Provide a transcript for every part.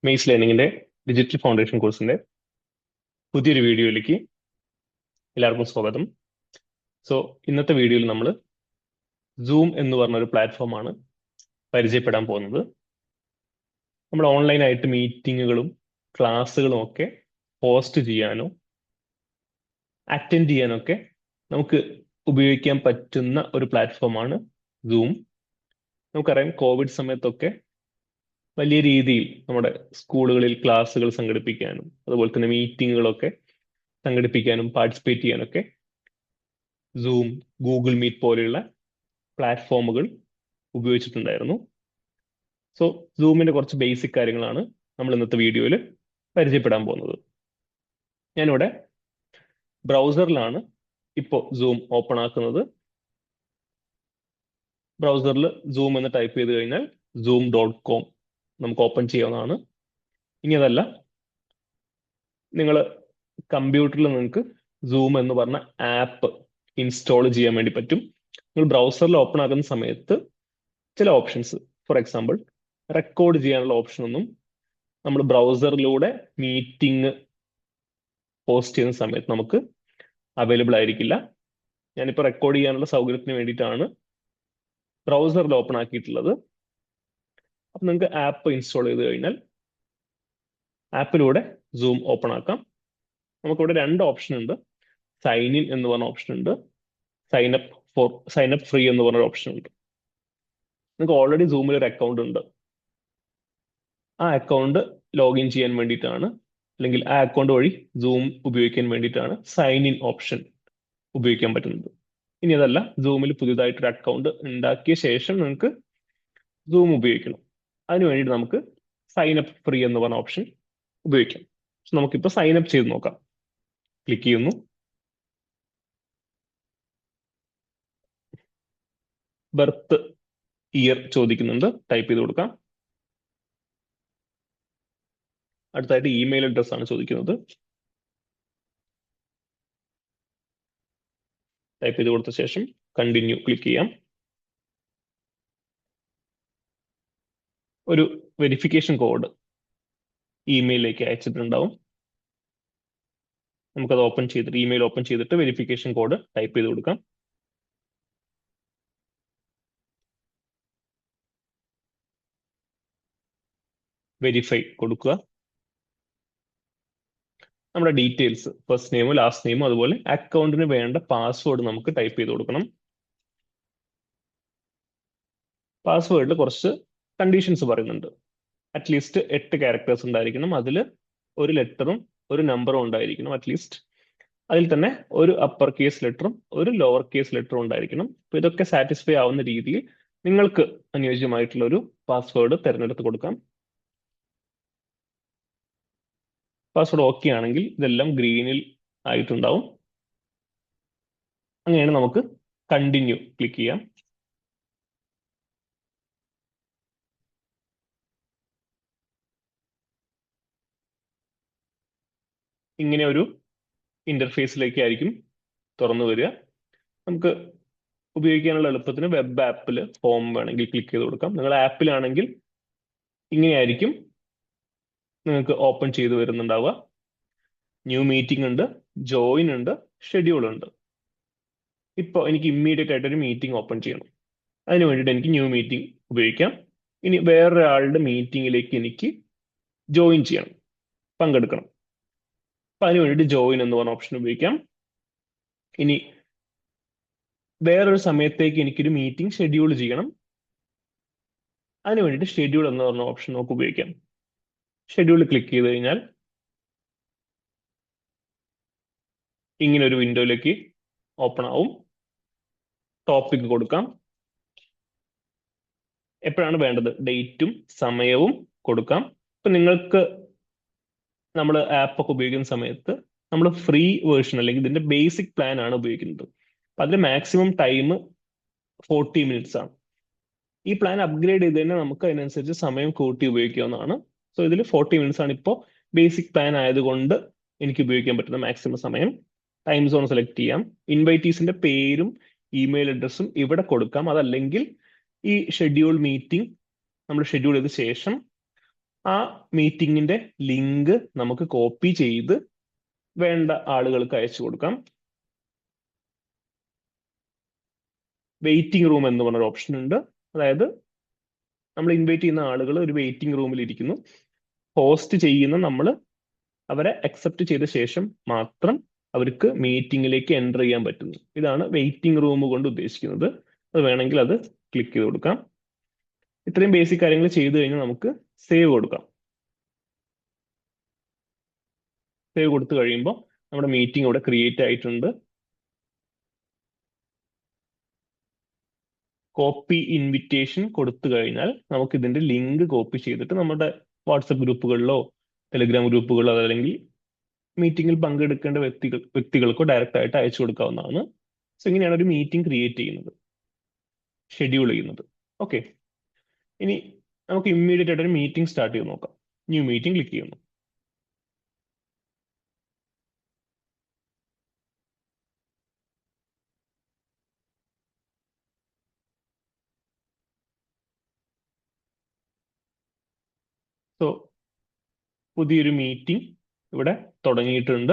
Maze ലേണിംഗിന്റെ digital foundation കോഴ്സിന്റെ പുതിയൊരു വീഡിയോയിലേക്ക് എല്ലാവർക്കും സ്വാഗതം. സോ ഇന്നത്തെ വീഡിയോയിൽ നമ്മൾ സൂം എന്ന് പറഞ്ഞ ഒരു പ്ലാറ്റ്ഫോമാണ് പരിചയപ്പെടാൻ പോകുന്നത്. നമ്മൾ ഓൺലൈനായിട്ട് മീറ്റിങ്ങുകളും ക്ലാസ്സുകളും ഒക്കെ പോസ്റ്റ് ചെയ്യാനോ അറ്റൻഡ് ചെയ്യാനൊക്കെ നമുക്ക് ഉപയോഗിക്കാൻ പറ്റുന്ന ഒരു പ്ലാറ്റ്ഫോമാണ് സൂം. നമുക്കറിയാം, കോവിഡ് സമയത്തൊക്കെ വലിയ രീതിയിൽ നമ്മുടെ സ്കൂളുകളിൽ ക്ലാസ്സുകൾ സംഘടിപ്പിക്കാനും അതുപോലെ തന്നെ മീറ്റിങ്ങുകളൊക്കെ സംഘടിപ്പിക്കാനും പാർട്ടിസിപ്പേറ്റ് ചെയ്യാനൊക്കെ സൂം, ഗൂഗിൾ മീറ്റ് പോലെയുള്ള പ്ലാറ്റ്ഫോമുകൾ ഉപയോഗിച്ചിട്ടുണ്ടായിരുന്നു. സോ സൂമിന്റെ കുറച്ച് ബേസിക് കാര്യങ്ങളാണ് നമ്മൾ ഇന്നത്തെ വീഡിയോയിൽ പരിചയപ്പെടാൻ പോകുന്നത്. ഞാനിവിടെ ബ്രൗസറിലാണ് ഇപ്പോൾ സൂം ഓപ്പൺ ആക്കുന്നത്. ബ്രൗസറിൽ സൂം എന്ന് ടൈപ്പ് ചെയ്ത് കഴിഞ്ഞാൽ zoom.com നമുക്ക് ഓപ്പൺ ചെയ്യാവുന്നതാണ്. ഇനി അതല്ല, നിങ്ങൾ കമ്പ്യൂട്ടറിൽ നിങ്ങൾക്ക് സൂം എന്ന് പറഞ്ഞ ആപ്പ് ഇൻസ്റ്റാൾ ചെയ്യാൻ വേണ്ടി പറ്റും. നിങ്ങൾ ബ്രൗസറിൽ ഓപ്പൺ ആക്കുന്ന സമയത്ത് ചില ഓപ്ഷൻസ്, ഫോർ എക്സാമ്പിൾ റെക്കോർഡ് ചെയ്യാനുള്ള ഓപ്ഷൻ ഒന്നും നമ്മൾ ബ്രൗസറിലൂടെ മീറ്റിംഗ് പോസ്റ്റ് ചെയ്യുന്ന സമയത്ത് നമുക്ക് അവൈലബിൾ ആയിരിക്കില്ല. ഞാനിപ്പോൾ റെക്കോർഡ് ചെയ്യാനുള്ള സൗകര്യത്തിന് വേണ്ടിയിട്ടാണ് ബ്രൗസറിൽ ഓപ്പൺ ആക്കിയിട്ടുള്ളത്. അപ്പം നിങ്ങൾക്ക് ആപ്പ് ഇൻസ്റ്റാൾ ചെയ്ത് കഴിഞ്ഞാൽ ആപ്പിലൂടെ സൂം ഓപ്പൺ ആക്കാം. നമുക്കിവിടെ രണ്ട് ഓപ്ഷൻ ഉണ്ട്. സൈൻ ഇൻ എന്ന് പറഞ്ഞ ഓപ്ഷൻ ഉണ്ട്, സൈൻ അപ്പ് ഫ്രീ എന്ന് പറഞ്ഞ ഓപ്ഷൻ ഉണ്ട്. നിങ്ങൾക്ക് ഓൾറെഡി സൂമിൽ ഒരു അക്കൗണ്ട് ഉണ്ട്. ആ അക്കൗണ്ട് ലോഗിൻ ചെയ്യാൻ വേണ്ടിയിട്ടാണ്, അല്ലെങ്കിൽ ആ അക്കൗണ്ട് വഴി സൂം ഉപയോഗിക്കാൻ വേണ്ടിയിട്ടാണ് സൈൻ ഇൻ ഓപ്ഷൻ ഉപയോഗിക്കാൻ പറ്റുന്നത്. ഇനി അതല്ല, സൂമിൽ പുതിയതായിട്ടൊരു അക്കൗണ്ട് ഉണ്ടാക്കിയ ശേഷം നിങ്ങൾക്ക് സൂം ഉപയോഗിക്കണം. അതിന് വേണ്ടിയിട്ട് നമുക്ക് സൈൻ അപ്പ് ഫ്രീ എന്ന് പറഞ്ഞ ഓപ്ഷൻ ഉപയോഗിക്കാം. നമുക്കിപ്പോൾ സൈൻ അപ്പ് ചെയ്ത് നോക്കാം. ക്ലിക്ക് ചെയ്യുന്നു. ബർത്ത് ഇയർ ചോദിക്കുന്നുണ്ട്, ടൈപ്പ് ചെയ്ത് കൊടുക്കാം. അടുത്തായിട്ട് ഇമെയിൽ അഡ്രസ് ആണ് ചോദിക്കുന്നത്. ടൈപ്പ് ചെയ്ത് കൊടുത്ത ശേഷം കണ്ടിന്യൂ ക്ലിക്ക് ചെയ്യാം. ഒരു വെരിഫിക്കേഷൻ കോഡ് ഇമെയിലിലേക്ക് അയച്ചിട്ടുണ്ടാവും. നമുക്കത് ഓപ്പൺ ചെയ്തിട്ട്, ഇമെയിൽ ഓപ്പൺ ചെയ്തിട്ട് വെരിഫിക്കേഷൻ കോഡ് ടൈപ്പ് ചെയ്ത് കൊടുക്കാം. വെരിഫൈ കൊടുക്കുക. നമ്മുടെ ഡീറ്റെയിൽസ്, ഫസ്റ്റ് നെയിമും ലാസ്റ്റ് നെയിമും അതുപോലെ അക്കൗണ്ടിന് വേണ്ട പാസ്വേഡ് നമുക്ക് ടൈപ്പ് ചെയ്ത് കൊടുക്കണം. പാസ്വേഡിൽ കുറച്ച് കണ്ടീഷൻസ് പറയുന്നുണ്ട്. അറ്റ്ലീസ്റ്റ് 8 ക്യാരക്ടേഴ്സ് ഉണ്ടായിരിക്കണം. അതിൽ ഒരു ലെറ്ററും ഒരു നമ്പറും ഉണ്ടായിരിക്കണം അറ്റ്ലീസ്റ്റ്. അതിൽ തന്നെ ഒരു അപ്പർ കേസ് ലെറ്ററും ഒരു ലോവർ കേസ് ലെറ്ററും ഉണ്ടായിരിക്കണം. അപ്പൊ ഇതൊക്കെ സാറ്റിസ്ഫൈ ആവുന്ന രീതിയിൽ നിങ്ങൾക്ക് അനുയോജ്യമായിട്ടുള്ള ഒരു പാസ്വേഡ് തിരഞ്ഞെടുത്ത് കൊടുക്കാം. പാസ്വേഡ് ഓക്കെ ആണെങ്കിൽ ഇതെല്ലാം ഗ്രീനിൽ ആയിട്ടുണ്ടാവും. അങ്ങനെയാണ് നമുക്ക് കണ്ടിന്യൂ ക്ലിക്ക് ചെയ്യാം. ഇങ്ങനെ ഒരു ഇന്റർഫേസിലേക്ക് ആയിരിക്കും തുറന്നു വരിക. നമുക്ക് ഉപയോഗിക്കാനുള്ള എളുപ്പത്തിന് വെബ് ആപ്പിൽ ഹോം വേണമെങ്കിൽ ക്ലിക്ക് ചെയ്ത് കൊടുക്കാം. നിങ്ങൾ ആപ്പിലാണെങ്കിൽ ഇങ്ങനെയായിരിക്കും നിങ്ങൾക്ക് ഓപ്പൺ ചെയ്ത് വരുന്നുണ്ടാവുക. ന്യൂ മീറ്റിംഗ് ഉണ്ട്, ജോയിൻ ഉണ്ട്, ഷെഡ്യൂൾ ഉണ്ട്. ഇപ്പോൾ എനിക്ക് ഇമ്മീഡിയറ്റ് ആയിട്ട് ഒരു മീറ്റിംഗ് ഓപ്പൺ ചെയ്യണം. അതിന് വേണ്ടിയിട്ട് എനിക്ക് ന്യൂ മീറ്റിംഗ് ഉപയോഗിക്കാം. ഇനി വേറൊരാളുടെ മീറ്റിംഗിലേക്ക് എനിക്ക് ജോയിൻ ചെയ്യണം, പങ്കെടുക്കണം. അപ്പൊ അതിന് വേണ്ടിയിട്ട് ജോയിൻ എന്ന് പറഞ്ഞ ഓപ്ഷൻ ഉപയോഗിക്കാം. ഇനി വേറൊരു സമയത്തേക്ക് എനിക്കൊരു മീറ്റിംഗ് ഷെഡ്യൂൾ ചെയ്യണം. അതിന് വേണ്ടിയിട്ട് ഷെഡ്യൂൾ എന്ന് പറഞ്ഞ ഓപ്ഷൻ നമുക്ക് ഉപയോഗിക്കാം. ഷെഡ്യൂൾ ക്ലിക്ക് ചെയ്ത് കഴിഞ്ഞാൽ ഇങ്ങനെ ഒരു വിൻഡോയിലേക്ക് ഓപ്പൺ ആവും. ടോപ്പിക് കൊടുക്കാം. എപ്പോഴാണ് വേണ്ടത്, ഡേറ്റും സമയവും കൊടുക്കാം. ഇപ്പൊ നിങ്ങൾക്ക് നമ്മൾ ആപ്പൊക്കെ ഉപയോഗിക്കുന്ന സമയത്ത് നമ്മൾ ഫ്രീ വേർഷൻ അല്ലെങ്കിൽ ഇതിന്റെ ബേസിക് പ്ലാൻ ആണ് ഉപയോഗിക്കുന്നത്. അപ്പൊ അതിന്റെ മാക്സിമം ടൈം 40 മിനിറ്റ്സ് ആണ്. ഈ പ്ലാൻ അപ്ഗ്രേഡ് ചെയ്ത് തന്നെ നമുക്ക് അതിനനുസരിച്ച് സമയം കൂട്ടി ഉപയോഗിക്കാവുന്നതാണ്. സോ ഇതിൽ 40 മിനിറ്റ്സ് ആണ് ഇപ്പോൾ ബേസിക് പ്ലാൻ ആയതുകൊണ്ട് എനിക്ക് ഉപയോഗിക്കാൻ പറ്റുന്ന മാക്സിമം സമയം. ടൈം സോൺ സെലക്ട് ചെയ്യാം. ഇൻവൈറ്റീസിന്റെ പേരും ഇമെയിൽ അഡ്രസ്സും ഇവിടെ കൊടുക്കാം. അതല്ലെങ്കിൽ ഈ ഷെഡ്യൂൾ മീറ്റിംഗ് നമ്മൾ ഷെഡ്യൂൾ ചെയ്ത ശേഷം ആ മീറ്റിങ്ങിന്റെ ലിങ്ക് നമുക്ക് കോപ്പി ചെയ്ത് വേണ്ട ആളുകൾക്ക് അയച്ചു കൊടുക്കാം. വെയിറ്റിംഗ് റൂം എന്ന് പറഞ്ഞൊരു ഓപ്ഷൻ ഉണ്ട്. അതായത് നമ്മൾ ഇൻവൈറ്റ് ചെയ്യുന്ന ആളുകൾ ഒരു വെയിറ്റിംഗ് റൂമിൽ ഇരിക്കുന്നു. ഹോസ്റ്റ് ചെയ്യുന്ന നമ്മൾ അവരെ അക്സെപ്റ്റ് ചെയ്ത ശേഷം മാത്രം അവർക്ക് മീറ്റിംഗിലേക്ക് എൻ്റർ ചെയ്യാൻ പറ്റുന്നു. ഇതാണ് വെയിറ്റിംഗ് റൂം കൊണ്ട് ഉദ്ദേശിക്കുന്നത്. അത് വേണമെങ്കിൽ അത് ക്ലിക്ക് ചെയ്ത് കൊടുക്കാം. ഇത്രയും ബേസിക് കാര്യങ്ങൾ ചെയ്തു കഴിഞ്ഞാൽ നമുക്ക് സേവ് കൊടുക്കാം. സേവ് കൊടുത്തു കഴിയുമ്പോൾ നമ്മുടെ മീറ്റിംഗ് ഇവിടെ ക്രിയേറ്റ് ആയിട്ടുണ്ട്. കോപ്പി ഇൻവിറ്റേഷൻ കൊടുത്തു കഴിഞ്ഞാൽ നമുക്ക് ഇതിന്റെ ലിങ്ക് കോപ്പി ചെയ്തിട്ട് നമ്മുടെ വാട്സപ്പ് ഗ്രൂപ്പുകളിലോ ടെലിഗ്രാം ഗ്രൂപ്പുകളിലോ അല്ലെങ്കിൽ മീറ്റിംഗിൽ പങ്കെടുക്കേണ്ട വ്യക്തികൾക്കോ ഡയറക്റ്റ് ആയിട്ട് അയച്ചു കൊടുക്കാവുന്നതാണ്. സോ ഇങ്ങനെയാണ് ഒരു മീറ്റിംഗ് ക്രിയേറ്റ് ചെയ്യുന്നത്, ഷെഡ്യൂൾ ചെയ്യുന്നത്. ഓക്കെ, ഇനി നമുക്ക് ഇമ്മീഡിയറ്റ് ആയിട്ട് ഒരു മീറ്റിംഗ് സ്റ്റാർട്ട് ചെയ്ത് നോക്കാം. ന്യൂ മീറ്റിംഗ് ക്ലിക്ക് ചെയ്യുന്നു. സോ പുതിയൊരു മീറ്റിംഗ് ഇവിടെ തുടങ്ങിയിട്ടുണ്ട്.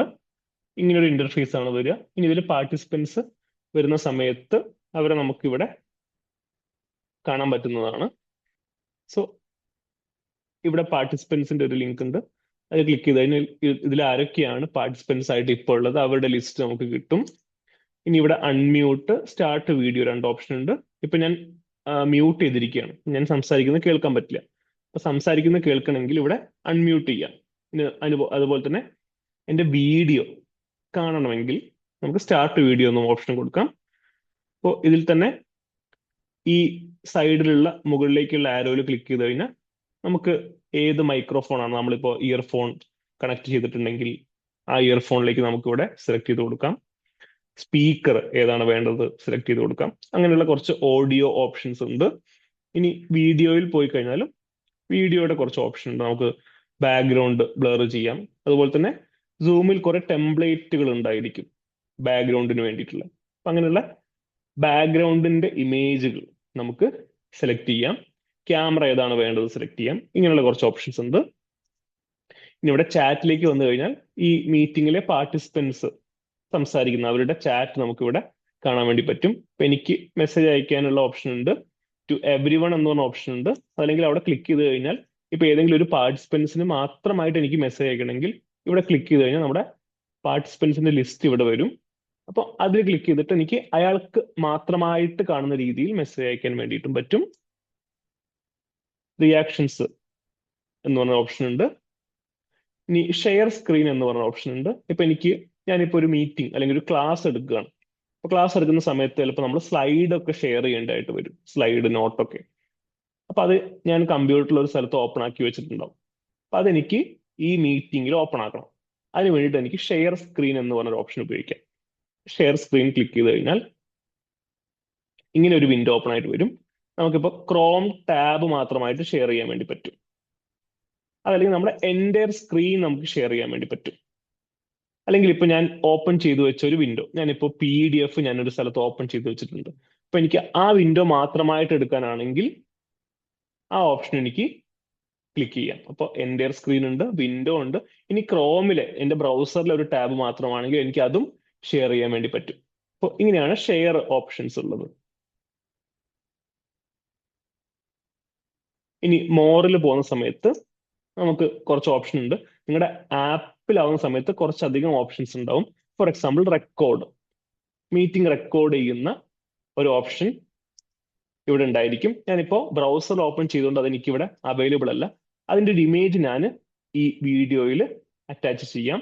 ഇങ്ങനൊരു ഇന്റർഫേസ് ആണ് വരിക. ഇനി ഇതിൽ പാർട്ടിസിപ്പൻസ് വരുന്ന സമയത്ത് അവരെ നമുക്കിവിടെ കാണാൻ പറ്റുന്നതാണ്. സോ ഇവിടെ പാർട്ടിസിപ്പൻസിന്റെ ഒരു ലിങ്ക് ഉണ്ട്. അത് ക്ലിക്ക് ചെയ്ത് കഴിഞ്ഞാൽ ഇതിൽ ആരൊക്കെയാണ് പാർട്ടിസിപ്പൻസ് ആയിട്ട് ഇപ്പോൾ ഉള്ളത് അവരുടെ ലിസ്റ്റ് നമുക്ക് കിട്ടും. ഇനി ഇവിടെ അൺമ്യൂട്ട്, സ്റ്റാർട്ട് വീഡിയോ, രണ്ട് ഓപ്ഷൻ ഉണ്ട്. ഇപ്പൊ ഞാൻ മ്യൂട്ട് ചെയ്തിരിക്കുകയാണ്, ഞാൻ സംസാരിക്കുന്നത് കേൾക്കാൻ പറ്റില്ല. അപ്പൊ സംസാരിക്കുന്നത് കേൾക്കണമെങ്കിൽ ഇവിടെ അൺമ്യൂട്ട് ചെയ്യാം. അതുപോലെ തന്നെ എൻ്റെ വീഡിയോ കാണണമെങ്കിൽ നമുക്ക് സ്റ്റാർട്ട് വീഡിയോ എന്ന ഓപ്ഷൻ കൊടുക്കാം. അപ്പോൾ ഇതിൽ തന്നെ ഈ സൈഡിലുള്ള മുകളിലേക്കുള്ള ആരോയിൽ ക്ലിക്ക് ചെയ്ത് കഴിഞ്ഞാൽ നമുക്ക് ഏത് മൈക്രോഫോൺ ആണ്, നമ്മളിപ്പോൾ ഇയർഫോൺ കണക്ട് ചെയ്തിട്ടുണ്ടെങ്കിൽ ആ ഇയർഫോണിലേക്ക് നമുക്ക് ഇവിടെ സെലക്ട് ചെയ്ത് കൊടുക്കാം. സ്പീക്കർ ഏതാണ് വേണ്ടത് സെലക്ട് ചെയ്ത് കൊടുക്കാം. അങ്ങനെയുള്ള കുറച്ച് ഓഡിയോ ഓപ്ഷൻസ് ഉണ്ട്. ഇനി വീഡിയോയിൽ പോയി കഴിഞ്ഞാലും വീഡിയോയുടെ കുറച്ച് ഓപ്ഷൻ ഉണ്ട്. നമുക്ക് ബാക്ക്ഗ്രൗണ്ട് ബ്ലർ ചെയ്യാം. അതുപോലെ തന്നെ സൂമിൽ കുറെ ടെംപ്ലേറ്റുകൾ ഉണ്ടായിരിക്കും ബാക്ക്ഗ്രൗണ്ടിന് വേണ്ടിയിട്ടുള്ള. അപ്പൊ അങ്ങനെയുള്ള ബാക്ക്ഗ്രൗണ്ടിന്റെ ഇമേജുകൾ നമുക്ക് സെലക്ട് ചെയ്യാം. ക്യാമറ ഏതാണ് വേണ്ടത് സെലക്ട് ചെയ്യാം. ഇങ്ങനെയുള്ള കുറച്ച് ഓപ്ഷൻസ് ഉണ്ട്. ഇനി ഇവിടെ ചാറ്റിലേക്ക് വന്നു കഴിഞ്ഞാൽ ഈ മീറ്റിംഗിലെ പാർട്ടിസിപ്പൻസ് സംസാരിക്കുന്ന അവരുടെ ചാറ്റ് നമുക്ക് ഇവിടെ കാണാൻ വേണ്ടി പറ്റും. ഇപ്പൊ എനിക്ക് മെസ്സേജ് അയക്കാനുള്ള ഓപ്ഷൻ ഉണ്ട്. ടു എവ്രി വൺ എന്ന് പറഞ്ഞ ഓപ്ഷൻ ഉണ്ട്. അല്ലെങ്കിൽ അവിടെ ക്ലിക്ക് ചെയ്ത് കഴിഞ്ഞാൽ ഇപ്പൊ ഏതെങ്കിലും ഒരു പാർട്ടിസിപ്പൻസിന് മാത്രമായിട്ട് എനിക്ക് മെസ്സേജ് അയക്കണമെങ്കിൽ ഇവിടെ ക്ലിക്ക് ചെയ്ത് കഴിഞ്ഞാൽ നമ്മുടെ പാർട്ടിസിപ്പൻസിന്റെ ലിസ്റ്റ് ഇവിടെ വരും. അപ്പോൾ അതിൽ ക്ലിക്ക് ചെയ്തിട്ട് എനിക്ക് അയാൾക്ക് മാത്രമായിട്ട് കാണുന്ന രീതിയിൽ മെസ്സേജ് അയക്കാൻ വേണ്ടിയിട്ടും പറ്റും. റിയാക്ഷൻസ് എന്ന് പറഞ്ഞ ഓപ്ഷൻ ഉണ്ട്. ഇനി ഷെയർ സ്ക്രീൻ എന്ന് പറഞ്ഞ ഓപ്ഷൻ ഉണ്ട്. ഞാനിപ്പോ ഒരു മീറ്റിംഗ് അല്ലെങ്കിൽ ഒരു ക്ലാസ് എടുക്കുകയാണ്. അപ്പൊ ക്ലാസ് എടുക്കുന്ന സമയത്ത് ചിലപ്പോൾ നമ്മൾ സ്ലൈഡ് ഒക്കെ ഷെയർ ചെയ്യേണ്ടതായിട്ട് വരും, സ്ലൈഡ് നോട്ടൊക്കെ. അപ്പൊ അത് ഞാൻ കമ്പ്യൂട്ടറിൽ ഒരു സ്ഥലത്ത് ഓപ്പൺ ആക്കി വെച്ചിട്ടുണ്ടാവും. അപ്പൊ അതെനിക്ക് ഈ മീറ്റിംഗിൽ ഓപ്പൺ ആക്കണം. അതിന് വേണ്ടിയിട്ട് എനിക്ക് ഷെയർ സ്ക്രീൻ എന്ന് പറഞ്ഞൊരു ഓപ്ഷൻ ഉപയോഗിക്കാം. ഷെയർ സ്ക്രീൻ ക്ലിക്ക് ചെയ്ത് കഴിഞ്ഞാൽ ഇങ്ങനെ ഒരു വിൻഡോ ഓപ്പൺ ആയിട്ട് വരും. നമുക്കിപ്പോൾ ക്രോം ടാബ് മാത്രമായിട്ട് ഷെയർ ചെയ്യാൻ വേണ്ടി പറ്റും. അതല്ലെങ്കിൽ നമ്മുടെ എൻ്റയർ സ്ക്രീൻ നമുക്ക് ഷെയർ ചെയ്യാൻ വേണ്ടി പറ്റും. അല്ലെങ്കിൽ ഇപ്പൊ ഞാൻ ഓപ്പൺ ചെയ്തു വെച്ച ഒരു വിൻഡോ, ഞാനിപ്പോൾ PDF ഞാനൊരു സ്ഥലത്ത് ഓപ്പൺ ചെയ്ത് വെച്ചിട്ടുണ്ട്. അപ്പൊ എനിക്ക് ആ വിൻഡോ മാത്രമായിട്ട് എടുക്കാനാണെങ്കിൽ ആ ഓപ്ഷൻ എനിക്ക് ക്ലിക്ക് ചെയ്യാം. അപ്പോൾ എൻ്റയർ സ്ക്രീൻ ഉണ്ട്, വിൻഡോ ഉണ്ട്. ഇനി ക്രോമിലെ എൻ്റെ ബ്രൗസറിലെ ഒരു ടാബ് മാത്രമാണെങ്കിൽ എനിക്ക് അതും ഷെയർ ചെയ്യാൻ വേണ്ടി പറ്റും. അപ്പോൾ ഇങ്ങനെയാണ് ഷെയർ ഓപ്ഷൻസ് ഉള്ളത്. ഇനി മോറിൽ പോകുന്ന സമയത്ത് നമുക്ക് കുറച്ച് ഓപ്ഷൻ ഉണ്ട്. നിങ്ങളുടെ ആപ്പിലാവുന്ന സമയത്ത് കുറച്ചധികം ഓപ്ഷൻസ് ഉണ്ടാവും. For example record, meeting record ചെയ്യുന്ന ഒരു ഓപ്ഷൻ ഇവിടെ ഉണ്ടായിരിക്കും. ഞാനിപ്പോൾ ബ്രൗസർ ഓപ്പൺ ചെയ്തുകൊണ്ട് അതെനിക്ക് ഇവിടെ അവൈലബിൾ അല്ല. അതിൻ്റെ ഒരു ഇമേജ് ഞാൻ ഈ വീഡിയോയിൽ അറ്റാച്ച് ചെയ്യാം.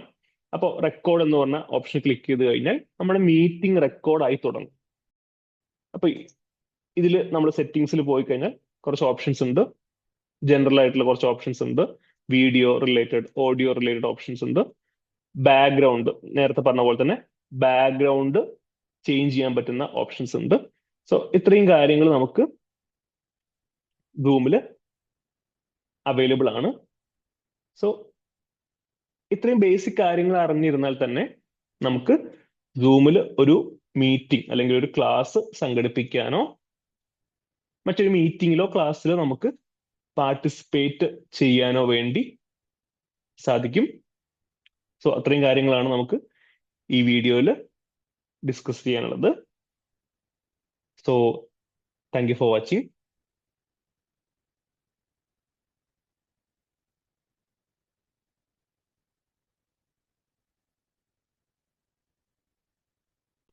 അപ്പോൾ റെക്കോർഡ് എന്ന് പറഞ്ഞ ഓപ്ഷൻ ക്ലിക്ക് ചെയ്ത് കഴിഞ്ഞാൽ നമ്മുടെ മീറ്റിംഗ് റെക്കോർഡ് ആയി തുടങ്ങും. അപ്പൊ ഇതിൽ നമ്മൾ സെറ്റിംഗ്സിൽ പോയി കഴിഞ്ഞാൽ കുറച്ച് ഓപ്ഷൻസ് ഉണ്ട്. ജനറൽ ആയിട്ടുള്ള കുറച്ച് ഓപ്ഷൻസ് ഉണ്ട്. Video related, audio related options ഉണ്ട്. ബാക്ക്ഗ്രൗണ്ട്, നേരത്തെ പറഞ്ഞ പോലെ തന്നെ ബാക്ക്ഗ്രൗണ്ട് ചേഞ്ച് ചെയ്യാൻ പറ്റുന്ന ഓപ്ഷൻസ് ഉണ്ട്. സോ ഇത്രയും കാര്യങ്ങൾ നമുക്ക് സൂമിൽ അവൈലബിൾ ആണ്. സോ ഇത്രയും ബേസിക് കാര്യങ്ങൾ അറിഞ്ഞിരുന്നാൽ തന്നെ നമുക്ക് സൂമിൽ ഒരു മീറ്റിംഗ് അല്ലെങ്കിൽ ഒരു ക്ലാസ് സംഘടിപ്പിക്കാനോ മറ്റൊരു മീറ്റിംഗിലോ ക്ലാസ്സിലോ നമുക്ക് പാർട്ടിസിപ്പേറ്റ് ചെയ്യാനോ വേണ്ടി സാധിക്കും. സോ അത്രയും കാര്യങ്ങളാണ് നമുക്ക് ഈ വീഡിയോയിൽ ഡിസ്കസ് ചെയ്യാനുള്ളത്. So thank you for watching.